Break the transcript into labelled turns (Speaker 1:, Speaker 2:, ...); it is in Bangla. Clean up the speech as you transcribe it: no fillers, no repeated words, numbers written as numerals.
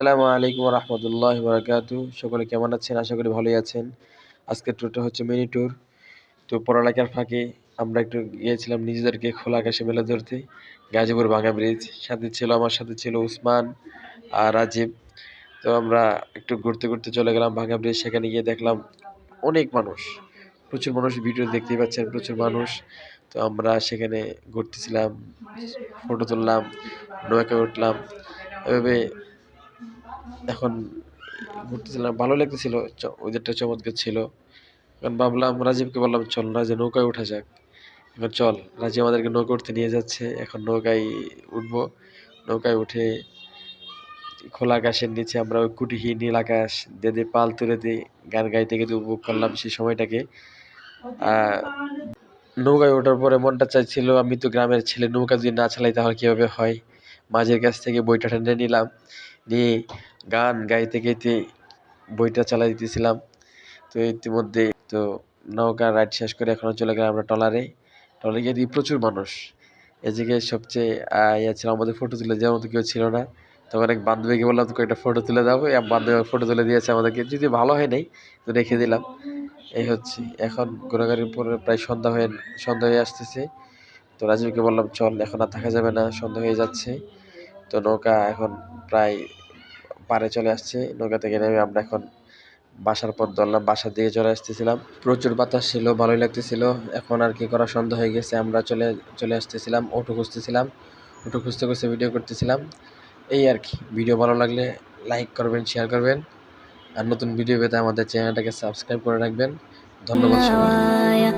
Speaker 1: আসসালামু আলাইকুম রহমতুল্লাহ বারাকাতু। সকলে কেমন আছেন? আশা করি ভালোই আছেন। আজকের ট্যুরটা হচ্ছে মিনি ট্যুর। তো পড়ালেখার ফাঁকে আমরা একটু গিয়েছিলাম নিজেদেরকে খোলা আকাশে মেলে ধরতে, গাজীপুর ভাঙা ব্রিজ। আমার সাথে ছিল উসমান আর রাজীব। তো আমরা একটু ঘুরতে ঘুরতে চলে গেলাম ভাঙা ব্রিজ। সেখানে গিয়ে দেখলাম অনেক মানুষ, প্রচুর মানুষ, ভিডিও দেখতেই পাচ্ছেন, প্রচুর মানুষ। তো আমরা সেখানে ঘুরতেছিলাম, ফটো তুললাম, নৌকায় উঠলাম। এভাবে এখন ঘুরতেছিলাম, ভালো লাগতেছিল। ওয়েদারটা চমৎকার ছিল। এখন ভাবলাম, রাজীবকে বললাম, চল রাজে নৌকায় উঠা যাক। এখন চল, রাজীব আমাদেরকে নৌকা উঠতে নিয়ে যাচ্ছে। এখন নৌকায় উঠবো। নৌকায় উঠে খোলা আকাশের নিচে আমরা ওই কুটিহীন নীল আকাশ দে পাল তুলে দিয়ে গান গাইতে গাইতে উপভোগ করলাম সেই সময়টাকে। আহ নৌকায় ওঠার পরে মনটা চাইছিল, আমি তো গ্রামের ছেলে, নৌকা যদি না চালাই তাহলে কিভাবে হয়। মাঝির কাছ থেকে বইটা টেনে নিলাম, নিয়ে গান গাইতে গাইতে বইটা চালাই দিতেছিলাম। তো ইতিমধ্যে তো নৌকা রাইড শেষ করে এখনো চলে গেলাম আমরা ট্রলারে। ট্রলারে গিয়ে দেখি প্রচুর মানুষ। এই জায়গায় সবচেয়ে ইয়ে ছিল, আমাদের ফটো তুলে দেওয়ার মতো কেউ ছিল না। তখন এক বান্ধবীকে বললাম, তোকে একটা ফটো তুলে দাও। এক বান্ধবী ফটো তুলে দিয়েছে আমাদেরকে, যদি ভালো হয় নাই তো রেখে দিলাম। এই হচ্ছে। এখন ঘোরাঘুরির পরে প্রায় সন্ধ্যা হয়ে আসতেছে। তো রাজীবকে বললাম, চল, এখন আর থাকা যাবে না, সন্ধ্যা হয়ে যাচ্ছে। তো নৌকা এখন প্রায় পাড়ে চলে আসছে। নৌকা থেকে নেমে আমরা এখন বাসার পথ ধরলাম, বাসার দিকে চলে আসতেছিলাম। প্রচুর বাতাস ছিল, ভালোই লাগতেছিল। এখন আর কি করা, সন্ধ্যা হয়ে গেছে, আমরা চলে চলে আসতেছিলাম, অটো খুঁজতেছিলাম। অটো খুঁজতে খুঁজতে ভিডিও করতেছিলাম। এই আর কি। ভিডিও ভালো লাগলে লাইক করবেন, শেয়ার করবেন, আর নতুন ভিডিও পেতে আমাদের চ্যানেলটাকে সাবস্ক্রাইব করে রাখবেন। ধন্যবাদ সবাইকে।